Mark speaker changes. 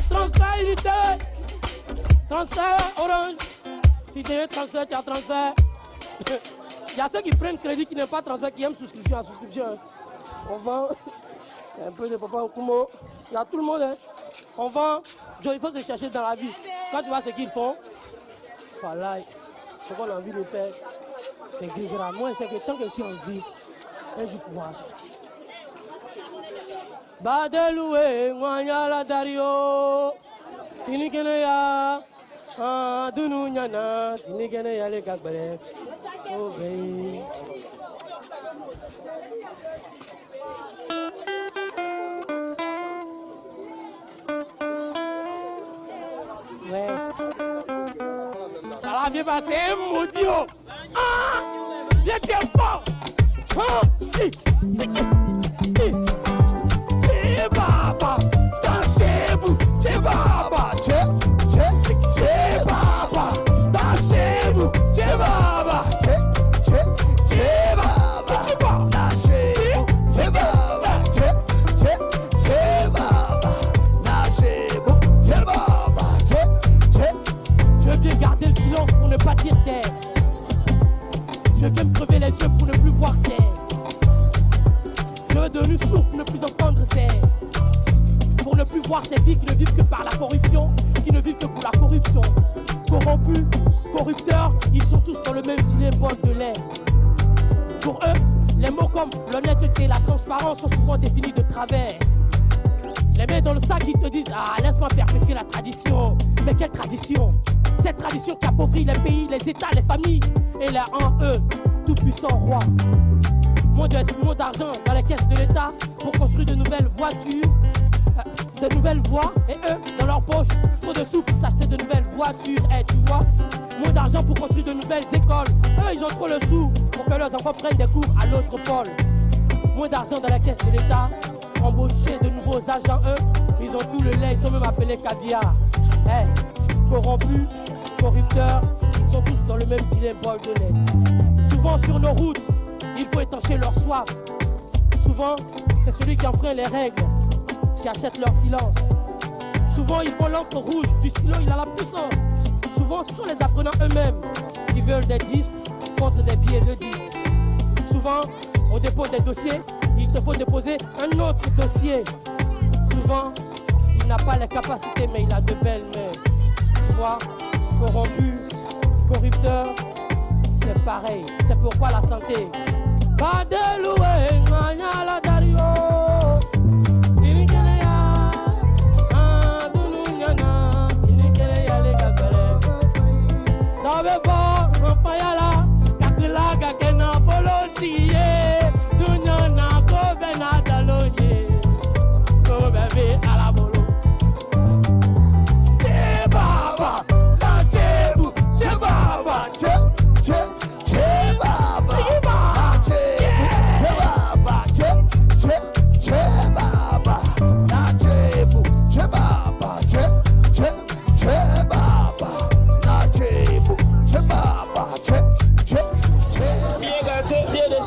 Speaker 1: Transfert unité. Transfert orange. Si tu veux transfert, tu as transfert. Il y a ceux qui prennent crédit, qui n'aiment pas transfert, qui aiment souscription à souscription. On vend un peu de Papa Okumo. Il y a tout le monde. Hein. On vend. Il faut se chercher dans la vie. Quand tu vois ce qu'ils font, voilà, ce qu'on a envie de faire, c'est gris-gras. Moi, c'est que tant que si on vit, un jour pouvoir sortir. Badeloué, Mwanyala Dario, Sinikeneya, Dunu Nyana, Sinikeneya le Kakbere. Oh, baby. Ouais. Ça va bien passer, maudit. Ah! Viens, t'es fort! Ah! C'est qui? Baba, dancez-vous, c'est Baba, c'est Baba, dancez-vous, c'est Baba, c'est Baba, dancez-vous, c'est Baba, c'est Baba, dancez-vous, c'est Baba, Je veux bien garder le silence pour ne pas dire d'air. Je veux me crever les yeux pour ne plus voir c'est. Je veux devenir sourd pour ne plus entendre ces. Pour ne plus voir ces vies qui ne vivent que par la corruption, qui ne vivent que pour la corruption. Corrompus, corrupteurs, ils sont tous dans le même filet bol de lait. Pour eux, les mots comme l'honnêteté et la transparence sont souvent définis de travers. Les mains dans le sac, ils te disent « Ah, laisse-moi perpétuer la tradition ». Mais quelle tradition? Cette tradition qui appauvrit les pays, les États, les familles. Et là, en eux, tout-puissant roi. Moins d'argent dans les caisses de l'État pour construire de nouvelles voitures, de nouvelles voies, et eux, dans leur poche, trop de sous pour s'acheter de nouvelles voitures, et tu vois, moins d'argent pour construire de nouvelles écoles, eux, ils ont trop le sous pour que leurs enfants prennent des cours à l'autre pôle. Moins d'argent dans la caisse de l'État, embaucher de nouveaux agents, eux, ils ont tout le lait, ils sont même appelés caviar. Hey, corrompus, corrupteurs, ils sont tous dans le même filet bol de lait. Souvent sur nos routes, il faut étancher leur soif. Souvent, c'est celui qui enfreint les règles qui achète leur silence. Souvent, ils font l'encre rouge du stylo, il a la puissance. Souvent, ce sont les apprenants eux-mêmes qui veulent des 10 contre des billets de 10. Souvent, on dépose des dossiers, il te faut déposer un autre dossier. Souvent, il n'a pas les capacités, mais il a de belles mains. Tu vois, corrompu, corrupteur, c'est pareil. C'est pourquoi la santé. Badeloué, Mwanyala Dario.